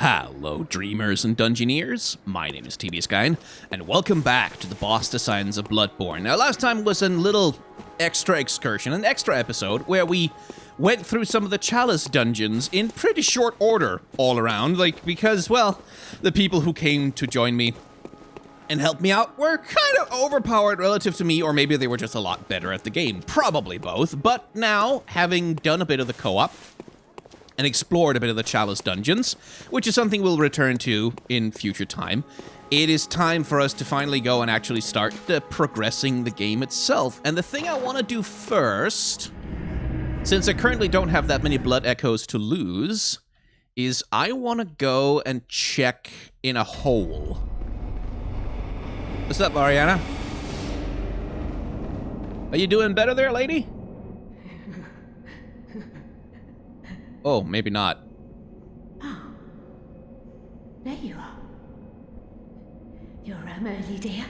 Hello, dreamers and dungeoneers. My name is TB Skyn, and welcome back to the boss designs of Bloodborne. Now, last time was a little extra excursion, an extra episode, where we went through some of the Chalice dungeons in pretty short order all around, because, well, the people who came to join me and help me out were kind of overpowered relative to me, or maybe they were just a lot better at the game. Probably both. But now, having done a bit of the co-op and explored a bit of the Chalice dungeons, which is something we'll return to in future time, it is time for us to finally go and actually start progressing the game itself. And the thing I want to do first, since I currently don't have that many blood echoes to lose, is I want to go and check in a hole. What's up, Mariana? Are you doing better there, lady? Oh, maybe not. Oh, there you are. You're early, dear.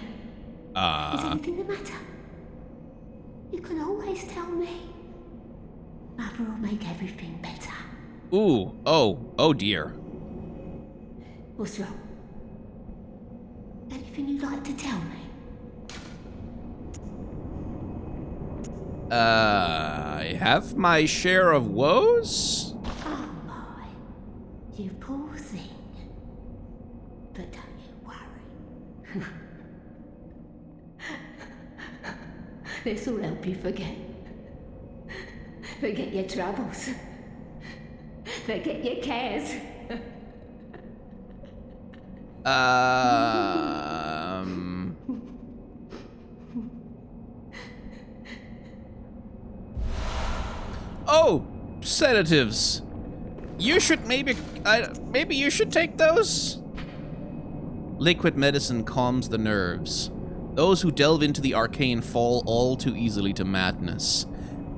Is anything the matter? You can always tell me. Mother will make everything better. Ooh, oh dear. What's wrong? Anything you'd like to tell me? I have my share of woes? Oh my, you poor thing. But don't you worry. This'll help you forget. Forget your troubles. Forget your cares. Oh, sedatives. You should maybe you should take those. Liquid medicine calms the nerves. Those who delve into the arcane fall all too easily to madness.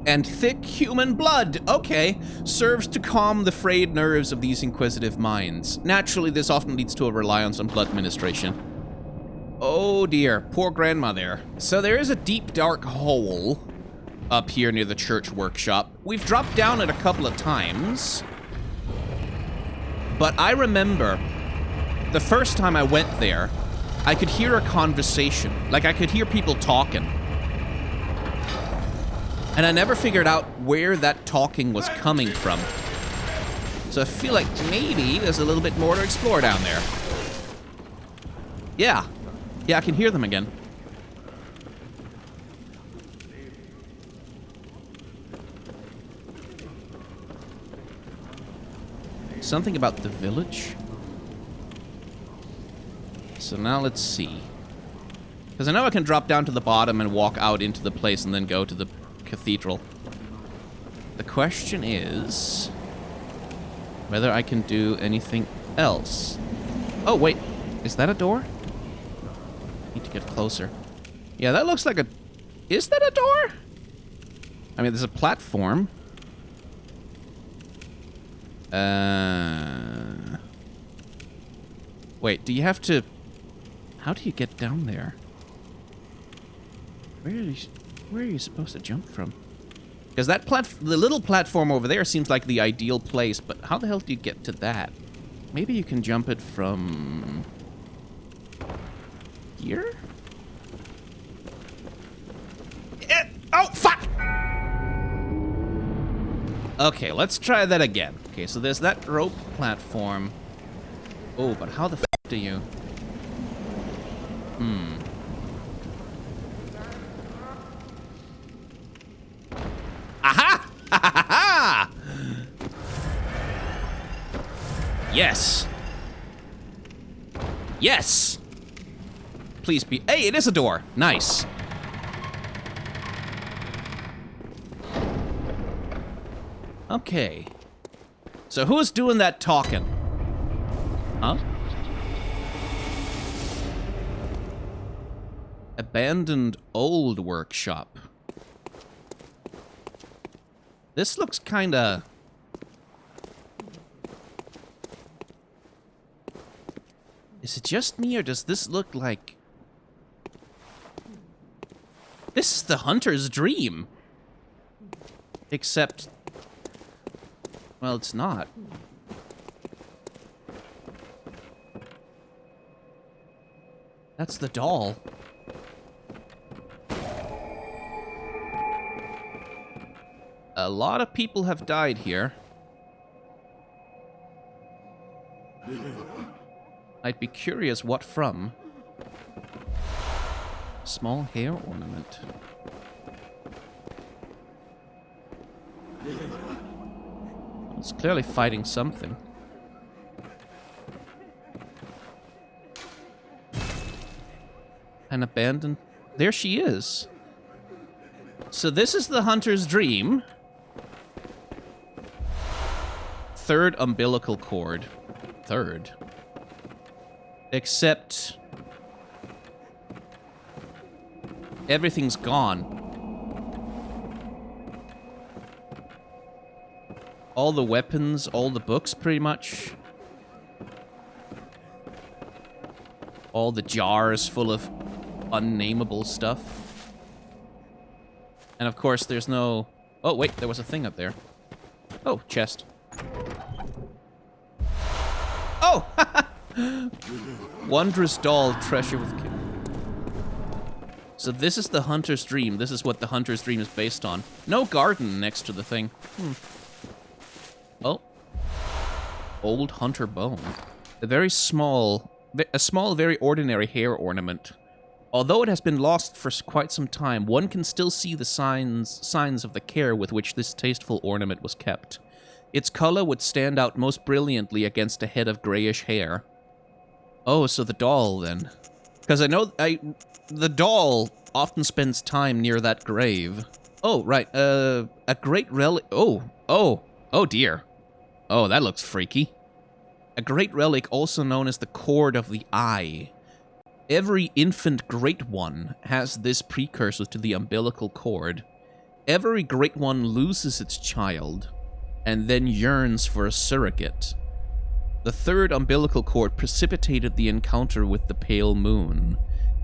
And thick human blood, okay, serves to calm the frayed nerves of these inquisitive minds. Naturally, this often leads to a reliance on blood administration. Oh dear, poor grandma there. So there is a deep, dark hole up here near the church workshop. We've dropped down it a couple of times, but I remember the first time I went there, I could hear a conversation. Like, I could hear people talking. And I never figured out where that talking was coming from. So I feel like maybe there's a little bit more to explore down there. Yeah, I can hear them again. Something about the village? So now let's see. Because I know I can drop down to the bottom and walk out into the place and then go to the cathedral. The question is whether I can do anything else. Oh, wait. Is that a door? Need to get closer. Yeah, that looks like a... Is that a door? I mean, there's a platform. Wait, do you have to... How do you get down there? Where are you supposed to jump from? Because that the little platform over there seems like the ideal place, but how the hell do you get to that? Maybe you can jump it from... here? Oh, fuck! Okay, let's try that again. Okay, so there's that rope platform. Oh, but how the f*** do you... Aha! Ha ha ha! Yes. Yes! Please be... Hey, it is a door. Nice. Okay. So who's doing that talking? Huh? Abandoned old workshop. This looks kinda... Is it just me, or does this look like... This is the hunter's dream. Except... Well, it's not. That's the doll. A lot of people have died here. I'd be curious what from. Small hair ornament. It's clearly fighting something. An abandoned... There she is. So this is the hunter's dream. Third umbilical cord. Third. Except... everything's gone. All the weapons, all the books, pretty much. All the jars full of unnameable stuff. And of course, there's no... Oh, wait, there was a thing up there. Oh, chest. Oh! Wondrous doll, treasure with... So this is the hunter's dream. This is what the hunter's dream is based on. No garden next to the thing. Oh. Old hunter bone. A small, very ordinary hair ornament. Although it has been lost for quite some time, one can still see the signs of the care with which this tasteful ornament was kept. Its color would stand out most brilliantly against a head of grayish hair. Oh, so the doll, then. Because I know the doll often spends time near that grave. Oh, right, a great relic... Oh dear. Oh, that looks freaky. A great relic also known as the Cord of the Eye. Every infant Great One has this precursor to the umbilical cord. Every Great One loses its child, and then yearns for a surrogate. The third umbilical cord precipitated the encounter with the pale moon,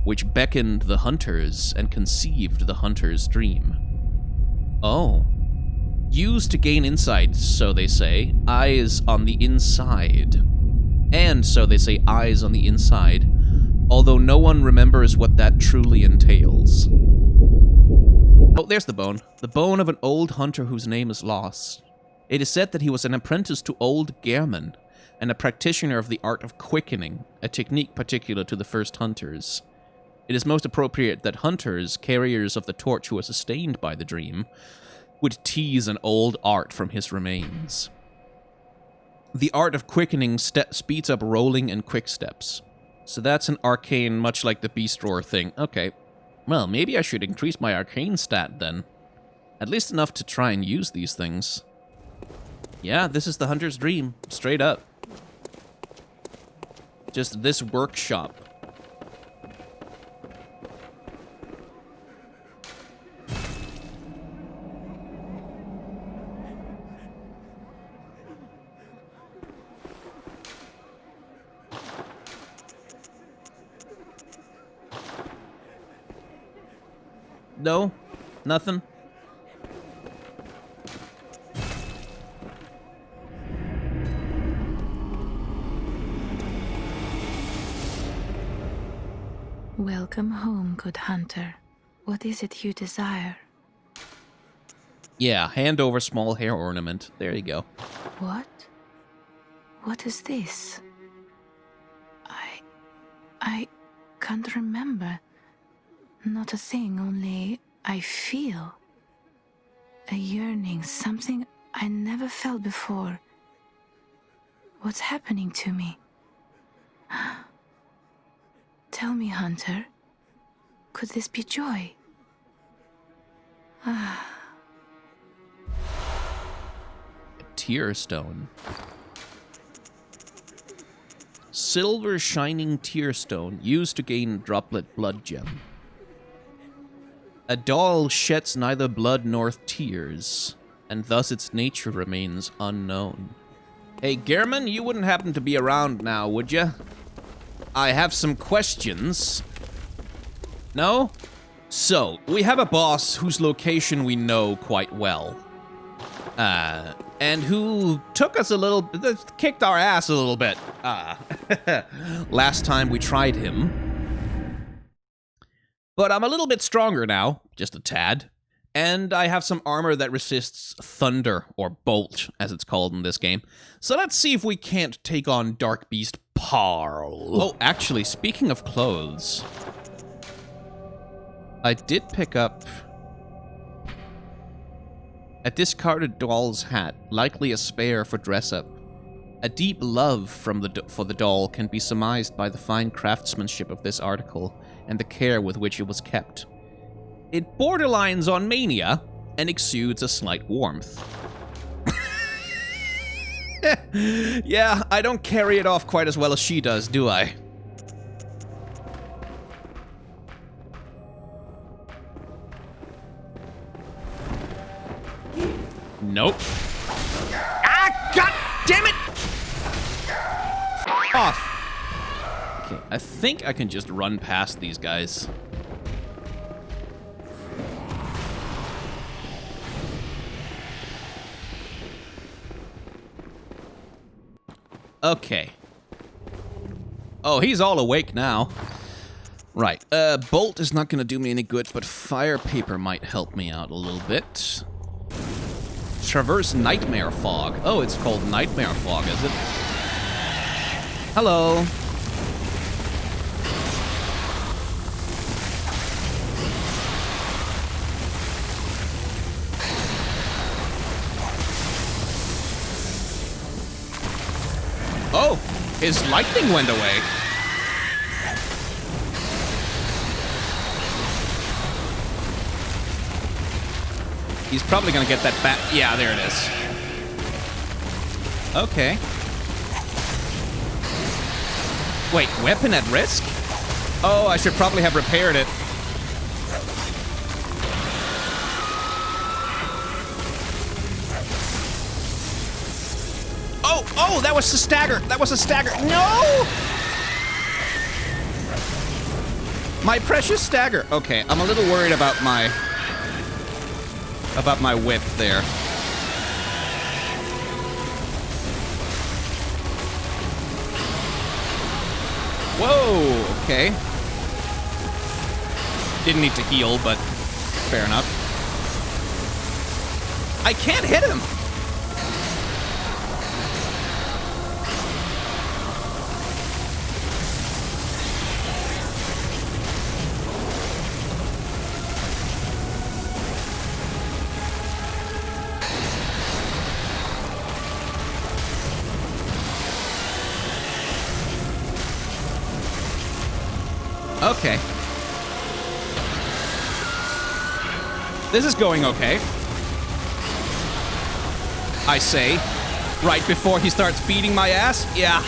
which beckoned the hunters and conceived the hunter's dream. Oh. Used to gain insight, so they say, eyes on the inside. And, so they say, eyes on the inside, although no one remembers what that truly entails. Oh, there's the bone. The bone of an old hunter whose name is lost. It is said that he was an apprentice to old Yharnam, and a practitioner of the art of quickening, a technique particular to the first hunters. It is most appropriate that hunters, carriers of the torch who are sustained by the dream, would tease an old art from his remains. The art of quickening speeds up rolling and quick steps. So that's an arcane, much like the beast roar thing. Okay. Well, maybe I should increase my arcane stat then. At least enough to try and use these things. Yeah, this is the hunter's dream. Straight up. Just this workshop. No? Nothing? Welcome home, good hunter. What is it you desire? Yeah, hand over small hair ornament. There you go. What? What is this? I can't remember. Not a thing, only I feel a yearning, something I never felt before. What's happening to me? Tell me, hunter, could this be joy? Tear stone. Silver shining tear stone used to gain droplet blood gem. A doll sheds neither blood nor tears, and thus its nature remains unknown. Hey, Yharnam, you wouldn't happen to be around now, would you? I have some questions. No? So, we have a boss whose location we know quite well. And who took us kicked our ass a little bit. Last time we tried him. But I'm a little bit stronger now, just a tad. And I have some armor that resists thunder, or bolt, as it's called in this game. So let's see if we can't take on Darkbeast Paarl. Oh, actually, speaking of clothes, I did pick up a discarded doll's hat, likely a spare for dress-up. A deep love for the doll can be surmised by the fine craftsmanship of this article and the care with which it was kept. It borderlines on mania and exudes a slight warmth. Yeah, I don't carry it off quite as well as she does, do I? Nope. Ah, god damn it! Off. Okay, I think I can just run past these guys. Okay. Oh, he's all awake now. Right. Bolt is not gonna do me any good, but fire paper might help me out a little bit. Traverse Nightmare Fog. Oh, it's called Nightmare Fog, is it? Hello. Oh, his lightning went away. He's probably gonna get that back. Yeah, there it is. Okay. Wait, weapon at risk? Oh, I should probably have repaired it. Oh, that was a stagger. That was a stagger. No! My precious stagger. Okay, I'm a little worried about my whip there. Whoa, okay. Didn't need to heal, but fair enough. I can't hit him. Okay. This is going okay. I say, right before he starts beating my ass. Yeah.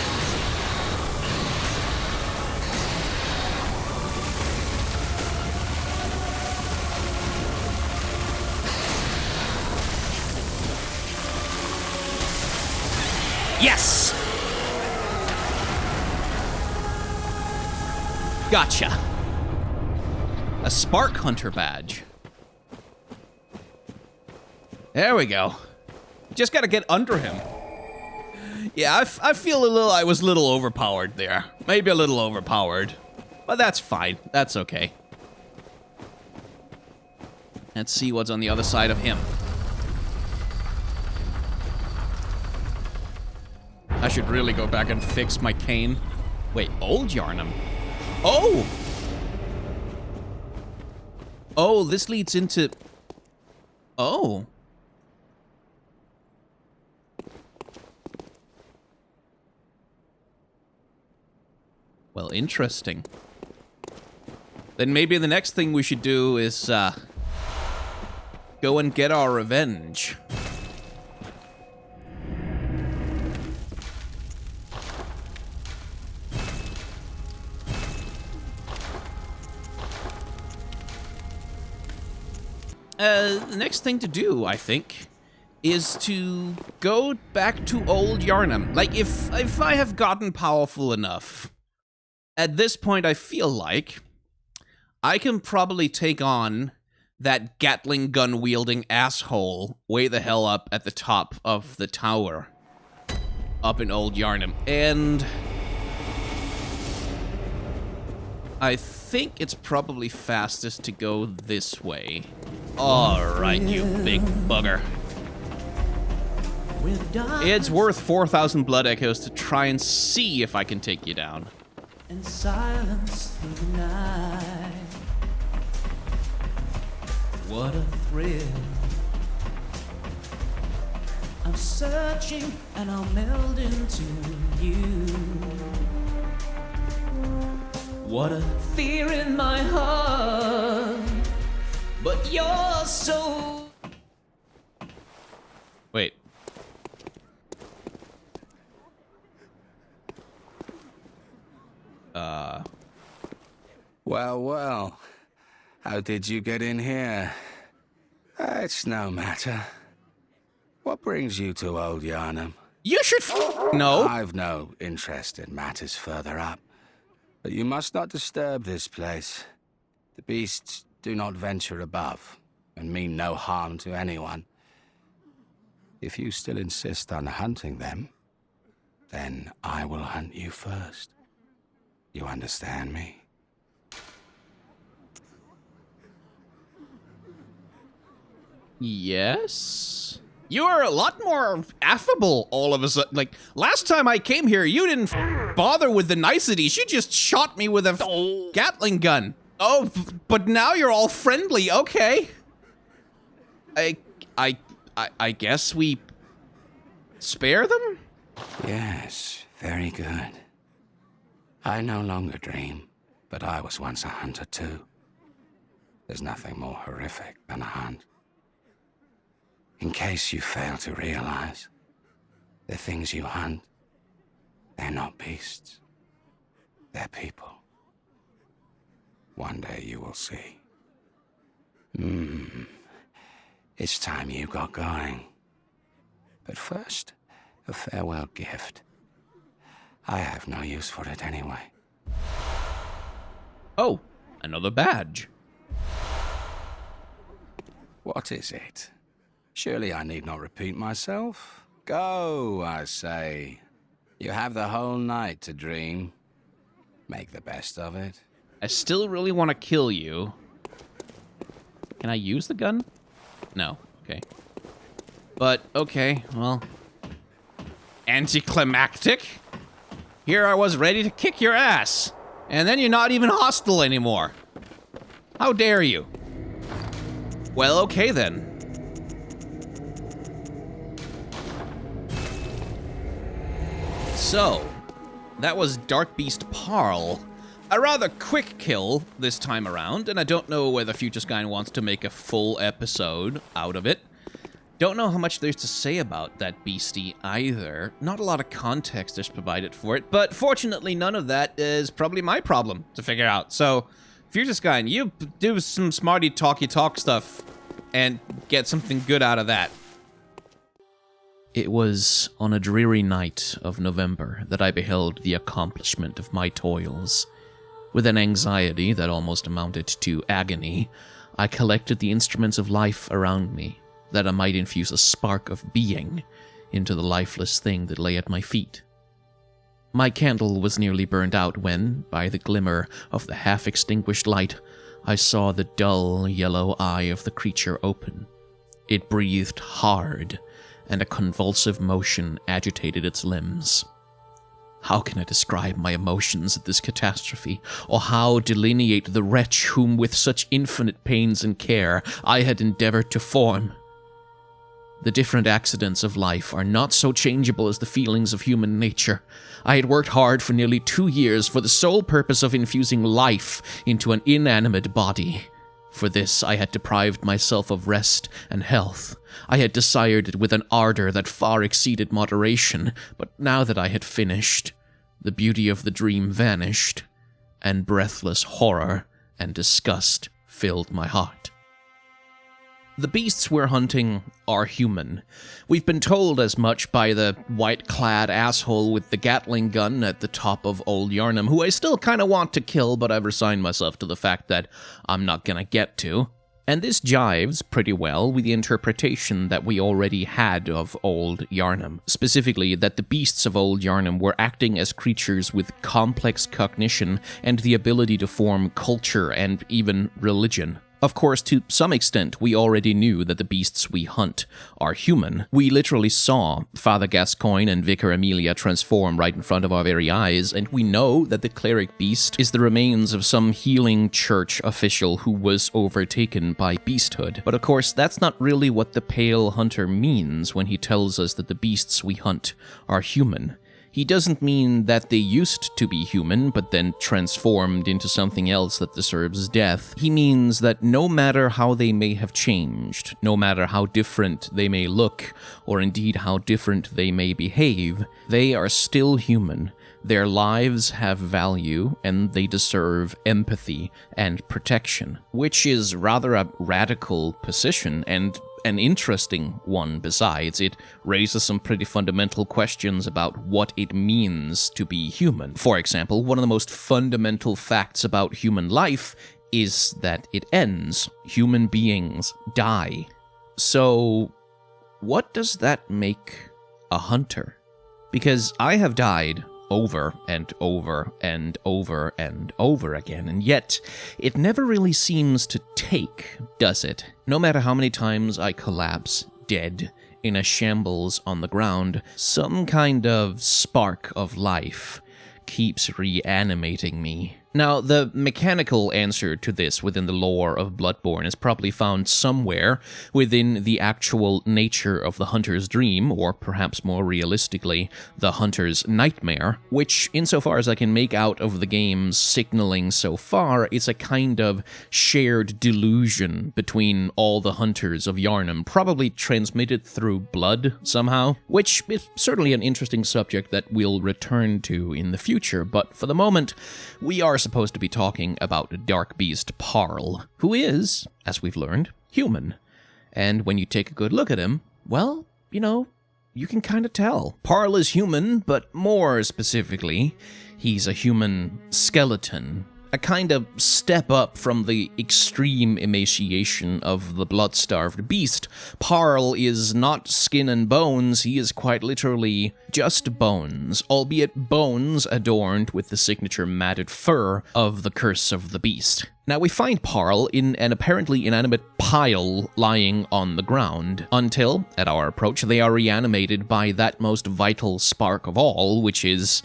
Yes! Gotcha. A Spark Hunter badge. There we go. Just gotta get under him. Yeah, I feel I was a little overpowered there. Maybe a little overpowered. But that's fine. That's okay. Let's see what's on the other side of him. I should really go back and fix my cane. Wait, old Yharnam? Oh! Oh, this leads into... Oh. Well, interesting. Then maybe the next thing we should do is, go and get our revenge. The next thing to do, I think, is to go back to old Yharnam. Like, if I have gotten powerful enough, at this point I feel like I can probably take on that Gatling gun-wielding asshole way the hell up at the top of the tower up in old Yharnam. And I think it's probably fastest to go this way. Alright, you big bugger. It's worth 4,000 blood echoes to try and see if I can take you down. And silence through the night. What a thrill. I'm searching and I'll meld into you. What a fear in my heart. But you're so... Wait. Well, how did you get in here? It's no matter. What brings you to old Yharnam? You should know. I've no interest in matters further up, but you must not disturb this place. The beasts do not venture above, and mean no harm to anyone. If you still insist on hunting them, then I will hunt you first. You understand me? Yes? You are a lot more affable all of a sudden. Like, last time I came here, you didn't bother with the niceties. You just shot me with a Gatling gun. Oh, but now you're all friendly. Okay. I guess we spare them? Yes, very good. I no longer dream, but I was once a hunter too. There's nothing more horrific than a hunt. In case you fail to realize, the things you hunt, they're not beasts. They're people. One day you will see. It's time you got going. But first, a farewell gift. I have no use for it anyway. Oh, another badge. What is it? Surely I need not repeat myself. Go, I say. You have the whole night to dream. Make the best of it. I still really want to kill you. Can I use the gun? No. Okay. But, okay, well. Anticlimactic? Here I was ready to kick your ass. And then you're not even hostile anymore. How dare you? Well, okay then. So, that was Darkbeast Paarl. A rather quick kill this time around, and I don't know whether Future Skyne wants to make a full episode out of it. Don't know how much there's to say about that beastie either. Not a lot of context is provided for it, but fortunately none of that is probably my problem to figure out. So, Future Skyne, you do some smarty talky talk stuff and get something good out of that. It was on a dreary night of November that I beheld the accomplishment of my toils. With an anxiety that almost amounted to agony, I collected the instruments of life around me, that I might infuse a spark of being into the lifeless thing that lay at my feet. My candle was nearly burned out when, by the glimmer of the half-extinguished light, I saw the dull yellow eye of the creature open. It breathed hard, and a convulsive motion agitated its limbs. How can I describe my emotions at this catastrophe, or how delineate the wretch whom with such infinite pains and care I had endeavored to form? The different accidents of life are not so changeable as the feelings of human nature. I had worked hard for nearly 2 years for the sole purpose of infusing life into an inanimate body. For this I had deprived myself of rest and health. I had desired it with an ardor that far exceeded moderation, but now that I had finished, the beauty of the dream vanished, and breathless horror and disgust filled my heart. The beasts we're hunting are human. We've been told as much by the white-clad asshole with the Gatling gun at the top of Old Yharnam, who I still kind of want to kill, but I've resigned myself to the fact that I'm not gonna get to. And this jives pretty well with the interpretation that we already had of old Yharnam. Specifically, that the beasts of old Yharnam were acting as creatures with complex cognition and the ability to form culture and even religion. Of course, to some extent, we already knew that the beasts we hunt are human. We literally saw Father Gascoigne and Vicar Amelia transform right in front of our very eyes, and we know that the cleric beast is the remains of some healing church official who was overtaken by beasthood. But of course, that's not really what the Pale Hunter means when he tells us that the beasts we hunt are human. He doesn't mean that they used to be human, but then transformed into something else that deserves death. He means that no matter how they may have changed, no matter how different they may look, or indeed how different they may behave, they are still human. Their lives have value, and they deserve empathy and protection, which is rather a radical position, and an interesting one besides. It raises some pretty fundamental questions about what it means to be human. For example, one of the most fundamental facts about human life is that it ends. Human beings die. So, what does that make a hunter? Because I have died over and over and over and over again, and yet it never really seems to take, does it? No matter how many times I collapse dead in a shambles on the ground, some kind of spark of life keeps reanimating me. Now, the mechanical answer to this within the lore of Bloodborne is probably found somewhere within the actual nature of the hunter's dream, or perhaps more realistically, the hunter's nightmare, which, insofar as I can make out of the game's signaling so far, is a kind of shared delusion between all the hunters of Yharnam, probably transmitted through blood somehow, which is certainly an interesting subject that we'll return to in the future, but for the moment, we are supposed to be talking about Darkbeast Paarl, who is, as we've learned, human. And when you take a good look at him, well, you can kind of tell. Paarl is human, but more specifically, he's a human skeleton. A kind of step up from the extreme emaciation of the blood-starved beast. Paarl is not skin and bones, he is quite literally just bones, albeit bones adorned with the signature matted fur of the curse of the beast. Now, we find Paarl in an apparently inanimate pile lying on the ground, until, at our approach, they are reanimated by that most vital spark of all, which is,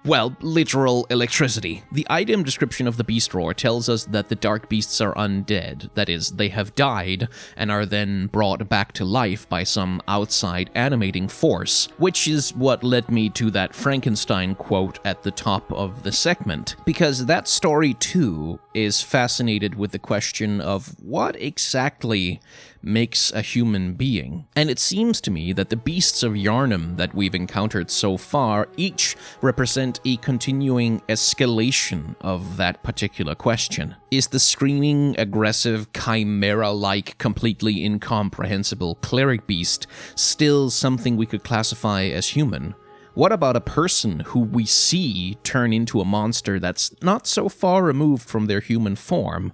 well, literal electricity. The item description of the beast roar tells us that the dark beasts are undead. That is, they have died and are then brought back to life by some outside animating force, which is what led me to that Frankenstein quote at the top of the segment, because that story too is fascinated with the question of what exactly makes a human being. And it seems to me that the beasts of Yharnam that we've encountered so far each represent a continuing escalation of that particular question. Is the screaming, aggressive, chimera-like, completely incomprehensible cleric beast still something we could classify as human? What about a person who we see turn into a monster that's not so far removed from their human form?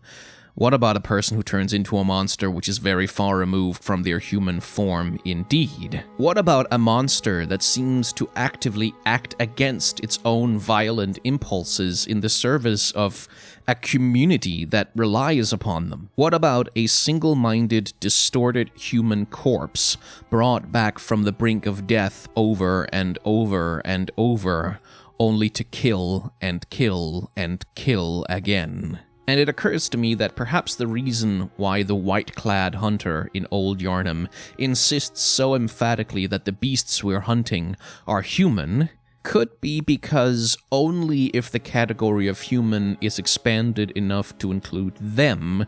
What about a person who turns into a monster which is very far removed from their human form indeed? What about a monster that seems to actively act against its own violent impulses in the service of a community that relies upon them? What about a single-minded, distorted human corpse brought back from the brink of death over and over and over, only to kill and kill and kill again? And it occurs to me that perhaps the reason why the white-clad hunter in Old Yharnam insists so emphatically that the beasts we're hunting are human could be because only if the category of human is expanded enough to include them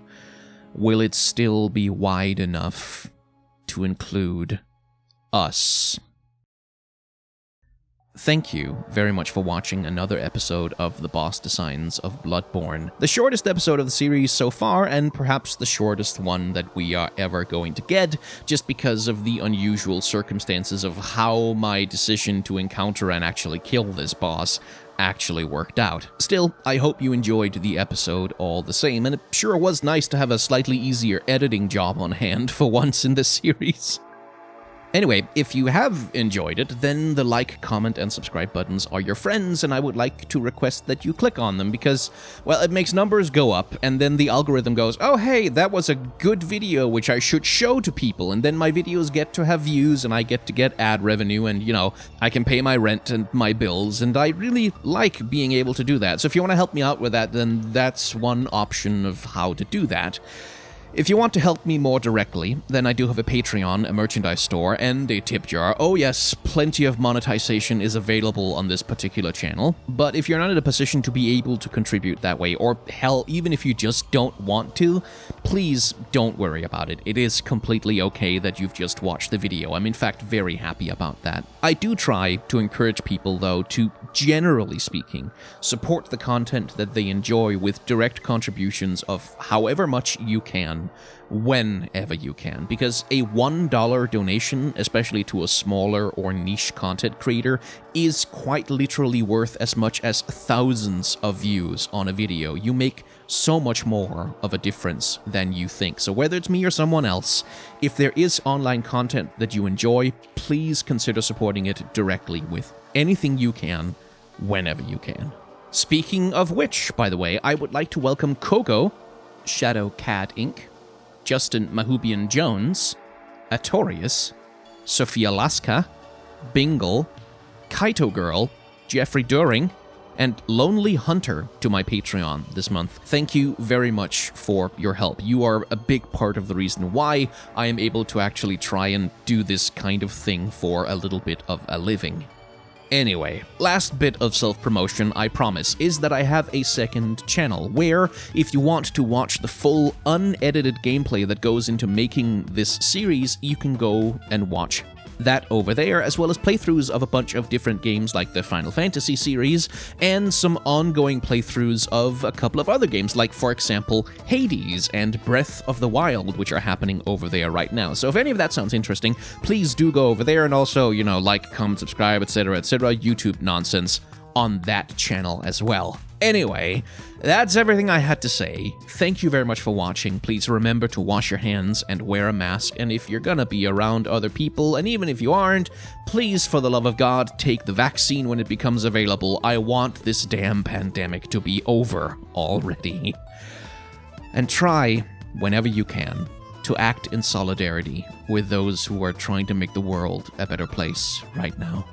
will it still be wide enough to include us. Thank you very much for watching another episode of the Boss Designs of Bloodborne. The shortest episode of the series so far, and perhaps the shortest one that we are ever going to get, just because of the unusual circumstances of how my decision to encounter and actually kill this boss actually worked out. Still, I hope you enjoyed the episode all the same, and it sure was nice to have a slightly easier editing job on hand for once in this series. Anyway, if you have enjoyed it, then the like, comment, and subscribe buttons are your friends, and I would like to request that you click on them because, well, it makes numbers go up, and then the algorithm goes, oh hey, that was a good video which I should show to people, and then my videos get to have views, and I get to get ad revenue, and, you know, I can pay my rent and my bills, and I really like being able to do that. So if you want to help me out with that, then that's one option of how to do that. If you want to help me more directly, then I do have a Patreon, a merchandise store, and a tip jar. Oh yes, plenty of monetization is available on this particular channel. But if you're not in a position to be able to contribute that way, or hell, even if you just don't want to, please don't worry about it. It is completely okay that you've just watched the video. I'm in fact very happy about that. I do try to encourage people, though, to, generally speaking, support the content that they enjoy with direct contributions of however much you can, whenever you can, because a $1 donation, especially to a smaller or niche content creator, is quite literally worth as much as thousands of views on a video. You make so much more of a difference than you think. So whether it's me or someone else, if there is online content that you enjoy, please consider supporting it directly with anything you can, whenever you can. Speaking of which, by the way, I would like to welcome Kogo, Shadow Cat Inc., Justin Mahubian Jones, Atorius, Sophia Laska, Bingle, Kaito Girl, Jeffrey During, and Lonely Hunter to my Patreon this month. Thank you very much for your help. You are a big part of the reason why I am able to actually try and do this kind of thing for a little bit of a living. Anyway, last bit of self-promotion, I promise, is that I have a second channel where, if you want to watch the full unedited gameplay that goes into making this series, you can go and watch that over there, as well as playthroughs of a bunch of different games like the Final Fantasy series, and some ongoing playthroughs of a couple of other games, like, for example, Hades and Breath of the Wild, which are happening over there right now. So if any of that sounds interesting, please do go over there, and also, you know, like, comment, subscribe, etc., YouTube nonsense on that channel as well. Anyway, that's everything I had to say. Thank you very much for watching. Please remember to wash your hands and wear a mask, and if you're gonna be around other people, and even if you aren't, please, for the love of God, take the vaccine when it becomes available. I want this damn pandemic to be over already. And try, whenever you can, to act in solidarity with those who are trying to make the world a better place right now.